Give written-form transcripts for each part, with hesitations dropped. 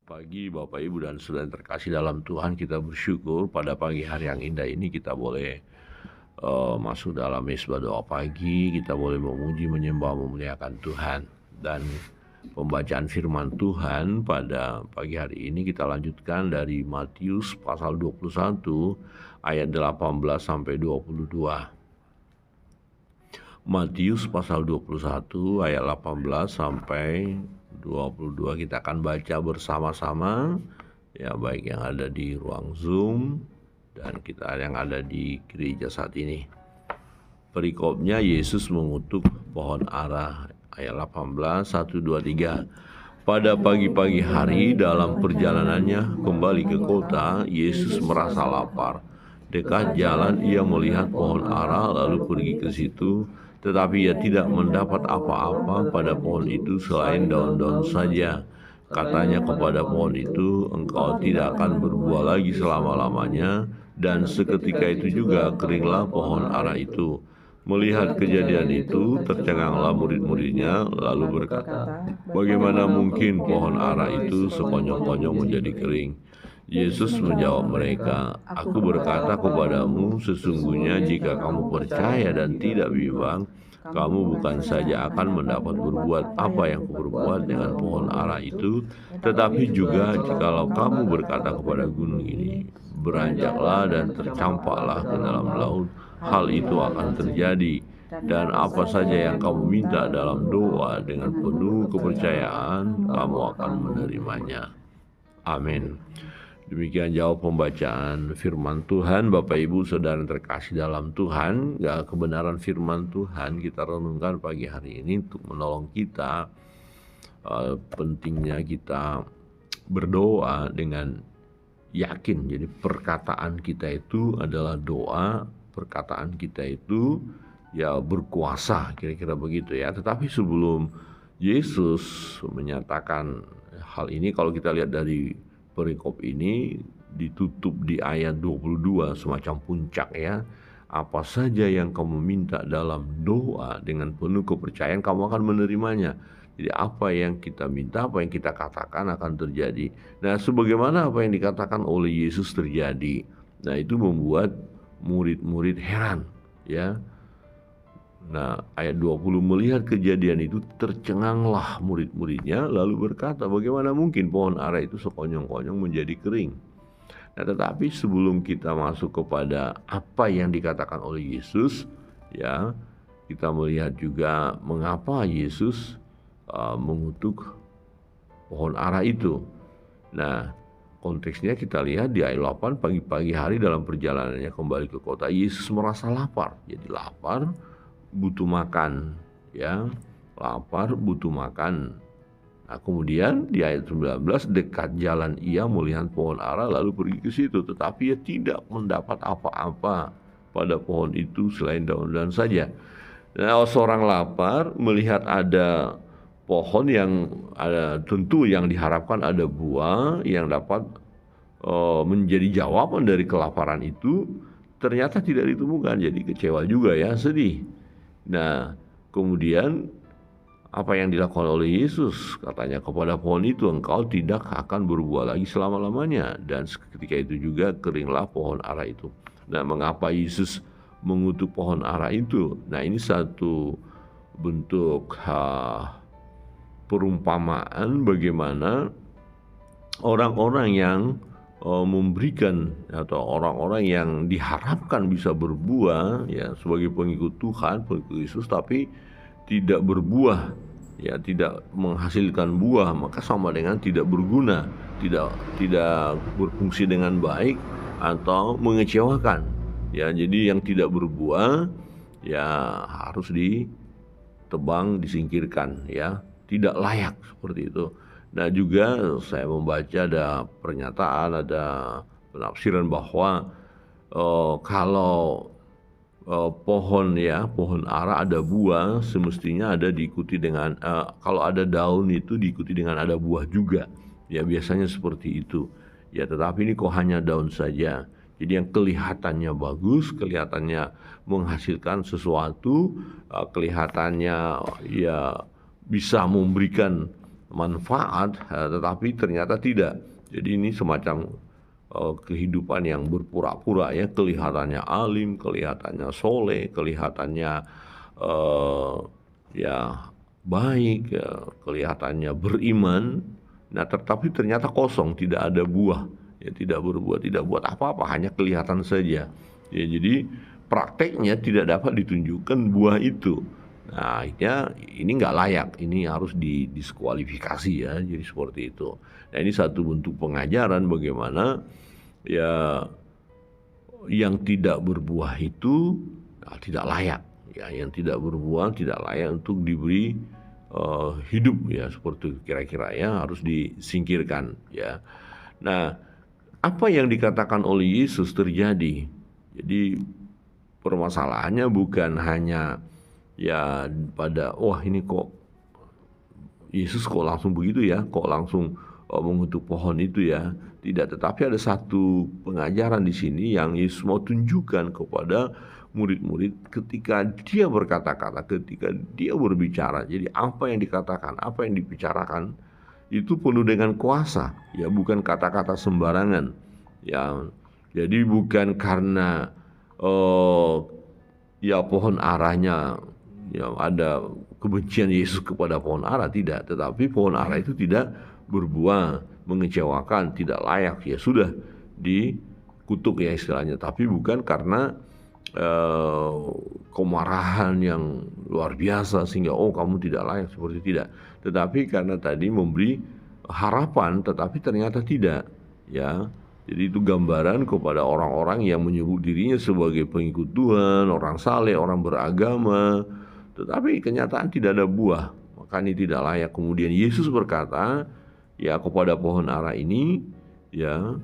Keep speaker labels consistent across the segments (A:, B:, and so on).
A: Pagi Bapak Ibu dan Saudara yang terkasih dalam Tuhan, kita bersyukur pada pagi hari yang indah ini kita boleh masuk dalam mesbah doa pagi, kita boleh memuji, menyembah, memuliakan Tuhan. Dan pembacaan firman Tuhan pada pagi hari ini kita lanjutkan dari Matius pasal 21 ayat 18 sampai 22. Matius pasal 21 ayat 18 sampai 22 kita akan baca bersama-sama, ya, baik yang ada di ruang Zoom dan kita yang ada di gereja saat ini. Perikopnya, Yesus mengutuk pohon ara, ayat 18, 1, 2, 3. Pada pagi-pagi hari dalam perjalanannya kembali ke kota, Yesus merasa lapar. Dekat jalan ia melihat pohon ara lalu pergi ke situ, tetapi ia tidak mendapat apa-apa pada pohon itu selain daun-daun saja. Katanya kepada pohon itu, engkau tidak akan berbuah lagi selama-lamanya, dan seketika itu juga keringlah pohon ara itu. Melihat kejadian itu, tercenganglah murid-muridnya, lalu berkata, bagaimana mungkin pohon ara itu sekonyong-konyong menjadi kering? Yesus menjawab mereka, aku berkata kepadamu, sesungguhnya jika kamu percaya dan tidak bimbang, kamu bukan saja akan mendapat berbuat apa yang kuperbuat dengan pohon ara itu, tetapi juga jikalau kamu berkata kepada gunung ini, beranjaklah dan tercampaklah ke dalam laut, hal itu akan terjadi. Dan apa saja yang kamu minta dalam doa dengan penuh kepercayaan, kamu akan menerimanya. Amin. Demikian jauh pembacaan firman Tuhan. Bapak Ibu Saudara yang terkasih dalam Tuhan, kebenaran firman Tuhan kita renungkan pagi hari ini untuk menolong kita, pentingnya kita berdoa dengan yakin. Jadi perkataan kita itu adalah doa, perkataan kita itu ya berkuasa, kira-kira begitu ya. Tetapi sebelum Yesus menyatakan hal ini, kalau kita lihat dari perikop ini ditutup di ayat 22, semacam puncak ya. Apa saja yang kamu minta dalam doa dengan penuh kepercayaan, kamu akan menerimanya. Jadi apa yang kita minta, apa yang kita katakan akan terjadi. Nah, sebagaimana apa yang dikatakan oleh Yesus terjadi. Nah, itu membuat murid-murid heran ya. Nah, ayat 20, melihat kejadian itu tercenganglah murid-muridnya lalu berkata, bagaimana mungkin pohon ara itu sekonyong-konyong menjadi kering? Nah, tetapi sebelum kita masuk kepada apa yang dikatakan oleh Yesus, ya, kita melihat juga mengapa Yesus mengutuk pohon ara itu. Nah, konteksnya kita lihat di ayat 8, pagi-pagi hari dalam perjalanannya kembali ke kota, Yesus merasa lapar. Jadi lapar, butuh makan, ya, lapar, butuh makan. Nah, kemudian di ayat 19, dekat jalan ia melihat pohon ara lalu pergi ke situ, tetapi ia tidak mendapat apa-apa pada pohon itu selain daun-daun saja. Nah, seorang lapar melihat ada pohon yang ada, tentu yang diharapkan ada buah yang dapat menjadi jawaban dari kelaparan itu, ternyata tidak ditemukan. Jadi kecewa juga ya, sedih. Nah, kemudian apa yang dilakukan oleh Yesus? Katanya kepada pohon itu, engkau tidak akan berbuah lagi selama-lamanya. Dan ketika itu juga keringlah pohon ara itu. Nah, mengapa Yesus mengutuk pohon ara itu? Nah, ini satu bentuk perumpamaan bagaimana orang-orang yang memberikan atau orang-orang yang diharapkan bisa berbuah ya sebagai pengikut Tuhan, pengikut Yesus, tapi tidak berbuah, ya, tidak menghasilkan buah, maka sama dengan tidak berguna, tidak berfungsi dengan baik atau mengecewakan. Ya, jadi yang tidak berbuah ya harus ditebang, disingkirkan, ya, tidak layak seperti itu. Nah, juga saya membaca ada pernyataan, ada penafsiran bahwa kalau pohon ara ada buah, semestinya ada diikuti dengan kalau ada daun itu diikuti dengan ada buah juga. Ya, biasanya seperti itu. Ya, tetapi ini kok hanya daun saja. Jadi yang kelihatannya bagus, kelihatannya menghasilkan sesuatu, kelihatannya ya bisa memberikan manfaat, tetapi ternyata tidak. Jadi ini semacam kehidupan yang berpura-pura ya, kelihatannya alim, kelihatannya soleh, kelihatannya eh, ya baik, ya, kelihatannya beriman. Nah, tetapi ternyata kosong, tidak ada buah, ya tidak berbuah, tidak buat apa-apa, hanya kelihatan saja. Ya, jadi prakteknya tidak dapat ditunjukkan buah itu. Nah, akhirnya ini nggak layak, ini harus didiskualifikasi ya, jadi seperti itu. Nah, ini satu bentuk pengajaran bagaimana ya yang tidak berbuah itu tidak layak, ya yang tidak berbuah tidak layak untuk diberi hidup ya, seperti kira-kira ya, harus disingkirkan ya. Nah, apa yang dikatakan oleh Yesus terjadi. Jadi permasalahannya bukan hanya ya pada wah ini kok Yesus kok langsung begitu ya, kok langsung mengutuk pohon itu ya. Tidak, tetapi ada satu pengajaran di sini yang Yesus mau tunjukkan kepada murid-murid ketika dia berkata-kata, ketika dia berbicara. Jadi apa yang dikatakan, apa yang dibicarakan itu penuh dengan kuasa, ya bukan kata-kata sembarangan. Ya, jadi bukan karena ya pohon aranya ya ada kebencian Yesus kepada pohon ara, tidak, tetapi pohon ara itu tidak berbuah, mengecewakan, tidak layak, ya sudah dikutuk ya istilahnya, tapi bukan karena kemarahan yang luar biasa sehingga oh kamu tidak layak, seperti tidak, tetapi karena tadi memberi harapan tetapi ternyata tidak ya. Jadi itu gambaran kepada orang-orang yang menyebut dirinya sebagai pengikut Tuhan, orang saleh, orang beragama, tetapi kenyataan tidak ada buah, makanya tidak layak. Kemudian Yesus berkata, ya kepada pohon ara ini, ya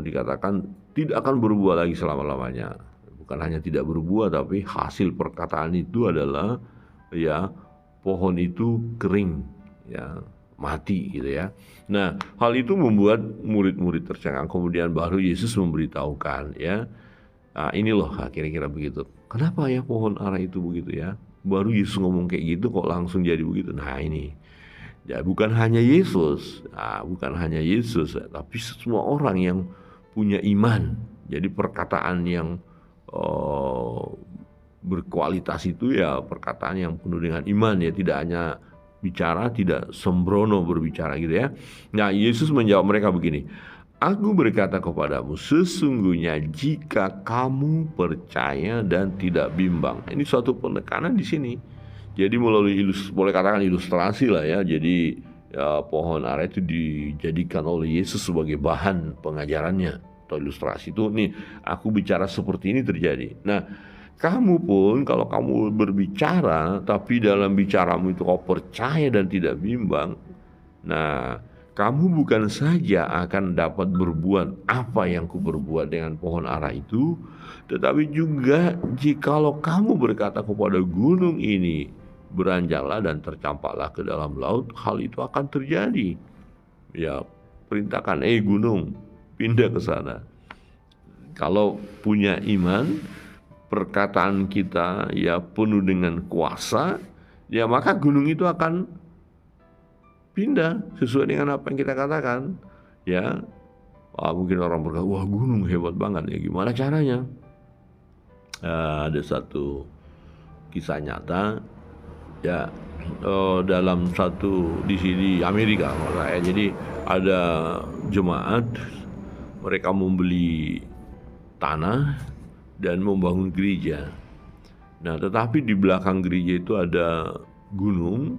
A: dikatakan tidak akan berbuah lagi selama-lamanya. Bukan hanya tidak berbuah, tapi hasil perkataan itu adalah, ya pohon itu kering, ya mati gitu ya. Nah, hal itu membuat murid-murid tercengang. Kemudian baru Yesus memberitahukan ya. Nah, ini loh kira-kira begitu. Kenapa ya pohon ara itu begitu ya? Baru Yesus ngomong kayak gitu kok langsung jadi begitu. Nah, ini. Ya bukan hanya Yesus, bukan hanya Yesus, tapi semua orang yang punya iman. Jadi perkataan yang berkualitas itu ya perkataan yang penuh dengan iman ya, tidak hanya bicara, tidak sembrono berbicara gitu ya. Nah, Yesus menjawab mereka begini, aku berkata kepadamu, sesungguhnya jika kamu percaya dan tidak bimbang. Ini suatu penekanan di sini. Jadi melalui boleh katakan ilustrasi lah ya. Jadi ya, pohon ara itu dijadikan oleh Yesus sebagai bahan pengajarannya atau ilustrasi itu. Nih, aku bicara seperti ini terjadi. Nah, kamu pun kalau kamu berbicara tapi dalam bicaramu itu kau percaya dan tidak bimbang, nah kamu bukan saja akan dapat berbuat apa yang kuperbuat dengan pohon ara itu, tetapi juga jikalau kamu berkata kepada gunung ini, beranjaklah dan tercampaklah ke dalam laut, hal itu akan terjadi. Ya, perintahkan, gunung, pindah ke sana. Kalau punya iman, perkataan kita ya penuh dengan kuasa, ya maka gunung itu akan pindah sesuai dengan apa yang kita katakan. Ya, mungkin orang berkata, wah gunung hebat banget ya, gimana caranya? Ada satu kisah nyata ya, dalam satu di sini Amerika ya. Jadi ada jemaat, mereka membeli tanah dan membangun gereja. Nah, tetapi di belakang gereja itu ada gunung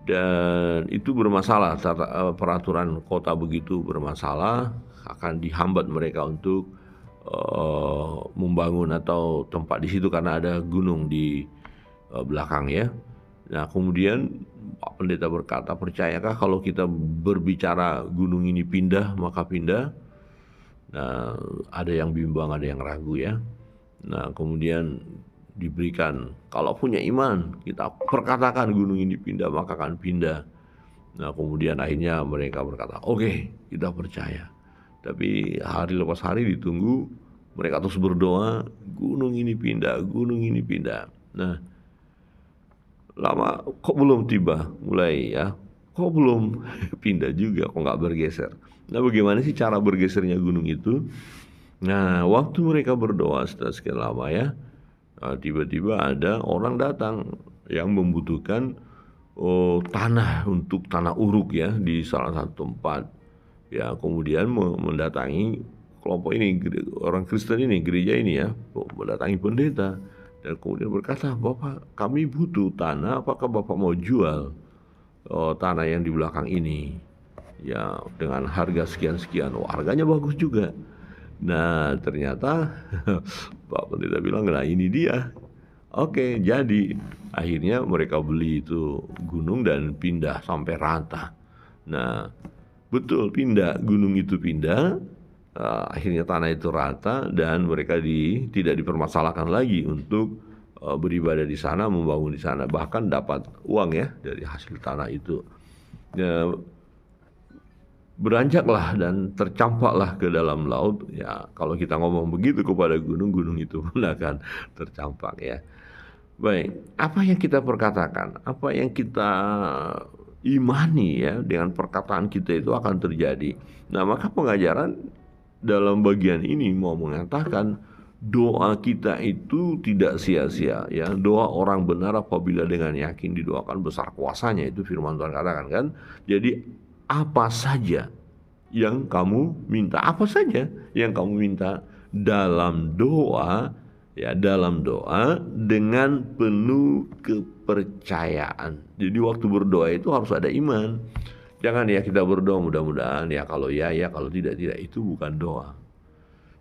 A: dan itu bermasalah. Peraturan kota begitu bermasalah, akan dihambat mereka untuk membangun atau tempat di situ karena ada gunung di belakang ya. Nah, kemudian Pak Pendeta berkata, percayakah kalau kita berbicara gunung ini pindah, maka pindah? Nah, ada yang bimbang, ada yang ragu ya. Nah, kemudian diberikan, kalau punya iman, kita perkatakan gunung ini pindah, maka akan pindah. Nah, kemudian akhirnya mereka berkata, oke, kita percaya. Tapi hari lepas hari ditunggu, mereka terus berdoa, gunung ini pindah, gunung ini pindah. Nah, lama kok belum tiba, mulai ya kok belum pindah juga, kok nggak bergeser. Nah, bagaimana sih cara bergesernya gunung itu? Nah, waktu mereka berdoa setelah sekian lama ya, tiba-tiba ada orang datang yang membutuhkan tanah untuk tanah uruk ya di salah satu tempat. Ya, kemudian mendatangi kelompok ini, orang Kristen ini, gereja ini ya, mendatangi pendeta dan kemudian berkata, "Bapak, kami butuh tanah, apakah Bapak mau jual tanah yang di belakang ini? Ya, dengan harga sekian-sekian." Oh, harganya bagus juga. Nah, ternyata Pak Pendeta bilang, "Nah, ini dia." Oke, jadi akhirnya mereka beli itu gunung dan pindah sampai rata. Nah, betul pindah, gunung itu pindah, akhirnya tanah itu rata dan mereka tidak dipermasalahkan lagi untuk beribadah di sana, membangun di sana, bahkan dapat uang ya dari hasil tanah itu. Ya, beranjaklah dan tercampaklah ke dalam laut. Ya, kalau kita ngomong begitu kepada gunung, gunung itu pun akan tercampak ya. Baik, apa yang kita perkatakan, apa yang kita imani ya dengan perkataan kita itu akan terjadi. Nah, maka pengajaran dalam bagian ini mau mengatakan doa kita itu tidak sia-sia ya. Doa orang benar apabila dengan yakin didoakan besar kuasanya, itu firman Tuhan katakan kan. Jadi apa saja yang kamu minta, apa saja yang kamu minta dalam doa ya, dalam doa dengan penuh kepercayaan. Jadi waktu berdoa itu harus ada iman. Jangan ya kita berdoa mudah-mudahan ya, kalau ya ya, kalau tidak tidak, itu bukan doa.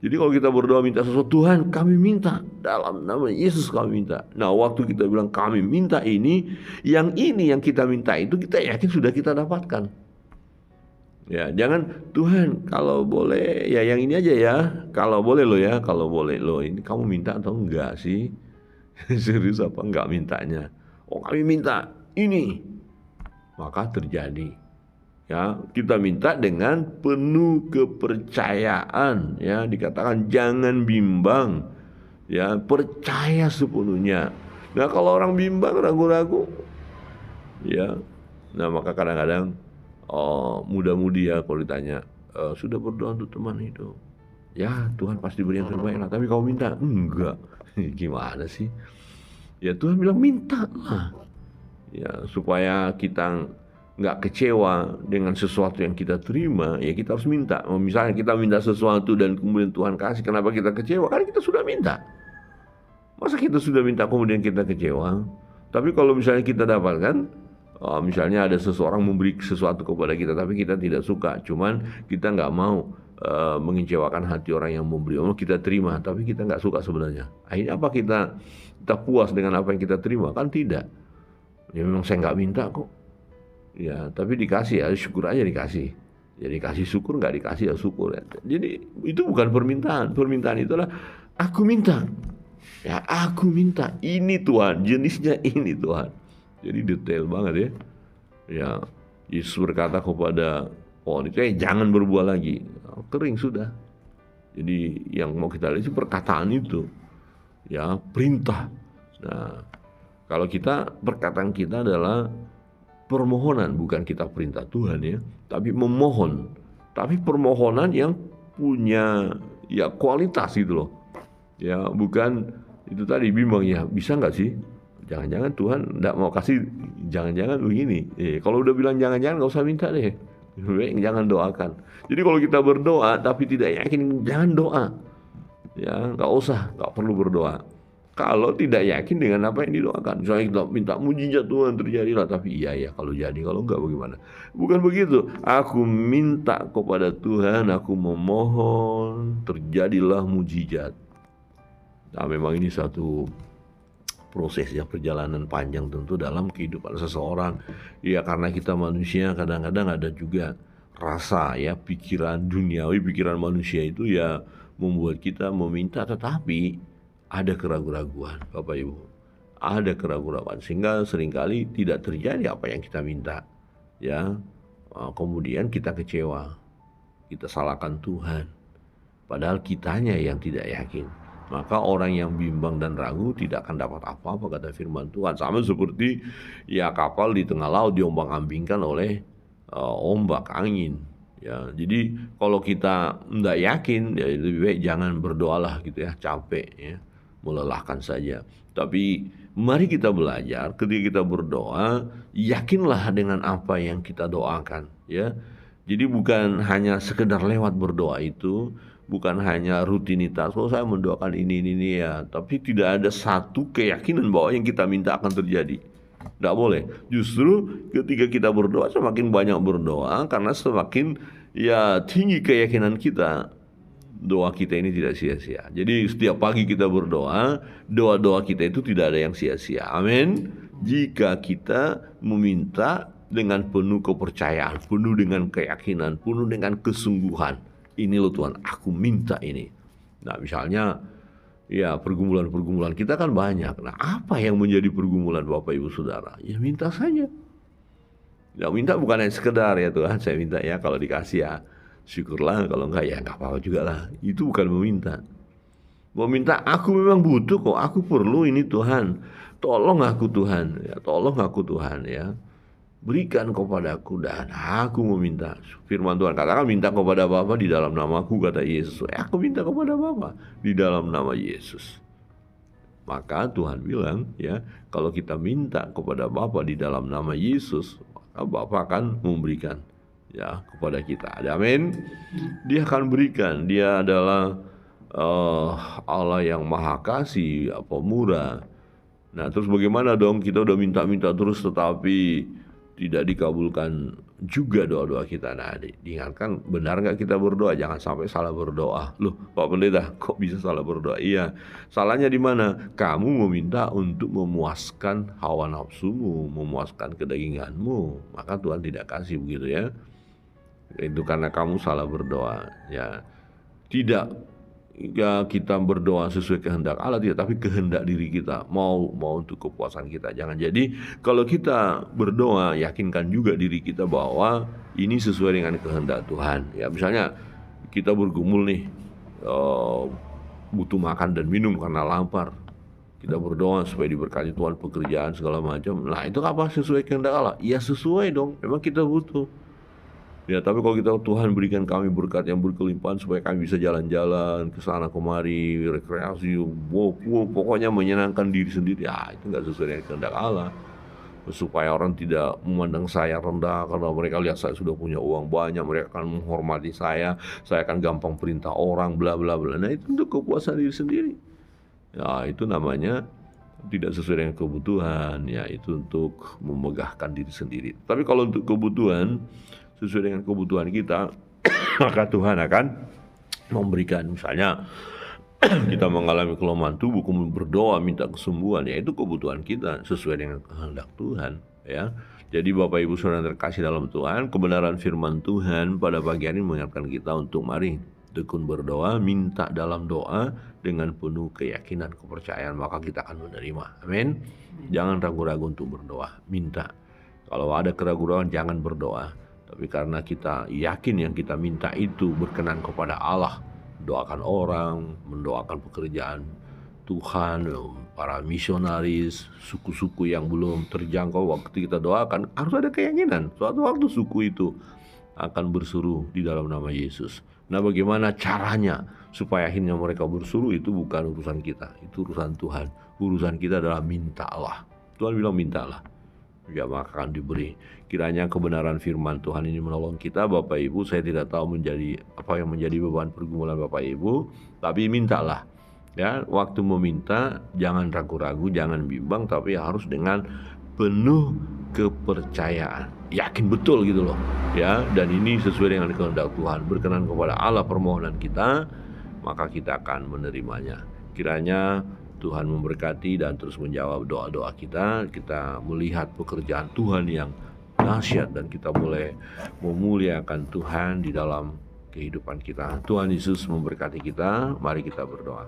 A: Jadi kalau kita berdoa minta sesuatu, Tuhan kami minta dalam nama Yesus kami minta. Nah, waktu kita bilang kami minta ini yang kita minta itu kita yakin sudah kita dapatkan. Ya, jangan Tuhan kalau boleh ya yang ini aja ya, kalau boleh lo ya, kalau boleh lo. Ini kamu minta atau enggak sih? Serius apa enggak mintanya? Oh, kami minta ini, maka terjadi. Ya, kita minta dengan penuh kepercayaan ya, dikatakan jangan bimbang. Ya, percaya sepenuhnya. Nah, kalau orang bimbang, ragu-ragu ya, nah maka kadang-kadang muda-mudi ya kalau ditanya, sudah berdoa untuk teman itu? Ya, Tuhan pasti beri yang terbaik lah. Tapi kau minta? Enggak. Gimana sih? Ya, Tuhan bilang minta lah. Ya, supaya kita nggak kecewa dengan sesuatu yang kita terima, ya kita harus minta. Misalnya kita minta sesuatu dan kemudian Tuhan kasih, kenapa kita kecewa? Karena kita sudah minta. Masa kita sudah minta kemudian kita kecewa? Tapi kalau misalnya kita dapatkan, misalnya ada seseorang memberi sesuatu kepada kita tapi kita tidak suka, cuman kita nggak mau mengecewakan hati orang yang memberi, kita terima tapi kita nggak suka sebenarnya. Akhirnya apa, kita puas dengan apa yang kita terima? Kan tidak. Ya memang saya nggak minta kok. Ya tapi dikasih, ya syukur aja dikasih. Ya dikasih syukur, nggak dikasih ya syukur. Jadi itu bukan permintaan. Permintaan itulah aku minta. Ya aku minta ini Tuhan, jenisnya ini Tuhan. Jadi detail banget ya. Ya, Yesus berkata kepada pohon itu, jangan berbuah lagi. Kering sudah. Jadi yang mau kita lihat itu perkataan itu. Ya, perintah. Nah, kalau perkataan kita adalah permohonan, bukan kita perintah Tuhan ya, tapi memohon. Tapi permohonan yang punya ya kualitas gitu loh. Ya, bukan itu tadi bimbang ya, bisa nggak sih? Jangan-jangan Tuhan nggak mau kasih, jangan-jangan begini. Kalau udah bilang jangan-jangan nggak usah minta deh. Jangan doakan. Jadi kalau kita berdoa tapi tidak yakin, jangan doa. Ya, nggak perlu berdoa. Kalau tidak yakin dengan apa yang didoakan, misalnya kita minta mujizat Tuhan terjadilah, tapi iya kalau jadi, kalau enggak bagaimana? Bukan begitu. Aku minta kepada Tuhan, aku memohon terjadilah mujizat. Nah, memang ini satu proses ya, perjalanan panjang tentu dalam kehidupan seseorang. Ya karena kita manusia kadang-kadang ada juga rasa ya, pikiran duniawi, pikiran manusia itu ya membuat kita meminta tetapi ada keraguan-raguan, Bapak Ibu. Ada keraguan-raguan sehingga seringkali tidak terjadi apa yang kita minta. Ya, kemudian kita kecewa. Kita salahkan Tuhan. Padahal kitanya yang tidak yakin. Maka orang yang bimbang dan ragu tidak akan dapat apa-apa, kata firman Tuhan. Sama seperti ya kapal di tengah laut diombang-ambingkan oleh ombak angin. Ya, jadi kalau kita tidak yakin, ya lebih baik jangan berdoalah gitu ya, capek ya, melelahkan saja. Tapi mari kita belajar ketika kita berdoa, yakinlah dengan apa yang kita doakan ya. Jadi bukan hanya sekedar lewat berdoa itu, bukan hanya rutinitas, oh saya mendoakan ini ya, tapi tidak ada satu keyakinan bahwa yang kita minta akan terjadi. Tidak boleh. Justru ketika kita berdoa, semakin banyak berdoa, karena semakin ya tinggi keyakinan kita, doa kita ini tidak sia-sia. Jadi setiap pagi kita berdoa, doa-doa kita itu tidak ada yang sia-sia. Amin. Jika kita meminta dengan penuh kepercayaan, penuh dengan keyakinan, penuh dengan kesungguhan. Ini loh Tuhan, aku minta ini. Nah misalnya, ya pergumulan-pergumulan kita kan banyak. Nah apa yang menjadi pergumulan Bapak Ibu Saudara? Ya minta saja. Ya minta bukan hanya sekedar ya Tuhan, saya minta ya, kalau dikasih ya syukurlah, kalau enggak ya enggak apa-apa juga lah. Itu bukan meminta. Meminta, aku memang butuh kok, aku perlu ini Tuhan. Tolong aku Tuhan, ya tolong aku Tuhan ya. Berikan kepadaku dan aku meminta. Firman Tuhan katakan minta kepada Bapa di dalam namaku, kata Yesus. Aku minta kepada Bapa di dalam nama Yesus. Maka Tuhan bilang ya, kalau kita minta kepada Bapa di dalam nama Yesus, maka Bapa akan memberikan ya kepada kita. Amin. Dia akan berikan. Dia adalah Allah yang Maha Kasih, pemurah. Nah, terus bagaimana dong kita udah minta-minta terus tetapi tidak dikabulkan juga doa-doa kita. Nah, diingatkan, benar nggak kita berdoa? Jangan sampai salah berdoa. Loh, Pak Pendeta, kok bisa salah berdoa? Iya, salahnya di mana? Kamu meminta untuk memuaskan hawa nafsumu, memuaskan kedaginganmu, maka Tuhan tidak kasih, begitu ya. Itu karena kamu salah berdoa. Ya, tidak ya kita berdoa sesuai kehendak Allah, tidak, tapi kehendak diri kita, mau untuk kepuasan kita. Jangan. Jadi kalau kita berdoa, yakinkan juga diri kita bahwa ini sesuai dengan kehendak Tuhan. Ya misalnya kita bergumul nih, butuh makan dan minum karena lapar, kita berdoa supaya diberkati Tuhan pekerjaan segala macam. Nah itu apa sesuai kehendak Allah? Ya sesuai dong, memang kita butuh. Ya, tapi kalau kita, Tuhan berikan kami berkat yang berkelimpahan supaya kami bisa jalan-jalan ke sana kemari, rekreasi, pokoknya menyenangkan diri sendiri. Ya, itu nggak sesuai dengan kehendak Allah. Supaya orang tidak memandang saya rendah karena mereka lihat saya sudah punya uang banyak, mereka akan menghormati saya akan gampang perintah orang, bla bla bla. Nah, itu untuk kepuasan diri sendiri. Ya, itu namanya tidak sesuai dengan kebutuhan. Ya, itu untuk memegahkan diri sendiri. Tapi kalau untuk kebutuhan, sesuai dengan kebutuhan kita, maka Tuhan akan memberikan. Misalnya kita mengalami kelemahan tubuh, kemudian berdoa minta kesembuhan, ya itu kebutuhan kita sesuai dengan kehendak Tuhan ya. Jadi Bapak Ibu Saudara terkasih dalam Tuhan, kebenaran firman Tuhan pada pagi hari ini mengingatkan kita untuk mari tekun berdoa, minta dalam doa dengan penuh keyakinan, kepercayaan, maka kita akan menerima. Amin. Jangan ragu-ragu untuk berdoa, minta. Kalau ada keraguan jangan berdoa. Tapi karena kita yakin yang kita minta itu berkenan kepada Allah, doakan orang, mendoakan pekerjaan Tuhan, para misionaris, suku-suku yang belum terjangkau, waktu kita doakan harus ada keyakinan suatu waktu suku itu akan berseru di dalam nama Yesus. Nah bagaimana caranya supaya akhirnya mereka berseru? Itu bukan urusan kita, itu urusan Tuhan. Urusan kita adalah minta Allah. Tuhan bilang mintalah, ya maka akan diberi. Kiranya kebenaran firman Tuhan ini menolong kita Bapak Ibu. Saya tidak tahu menjadi apa yang menjadi beban pergumulan Bapak Ibu, tapi mintalah ya. Waktu meminta jangan ragu-ragu, jangan bimbang, tapi harus dengan penuh kepercayaan, yakin betul gitu loh ya. Dan ini sesuai dengan kehendak Tuhan, berkenan kepada Allah permohonan kita, maka kita akan menerimanya. Kiranya Tuhan memberkati dan terus menjawab doa-doa kita. Kita melihat pekerjaan Tuhan yang dahsyat dan kita boleh memuliakan Tuhan di dalam kehidupan kita. Tuhan Yesus memberkati kita. Mari kita berdoa.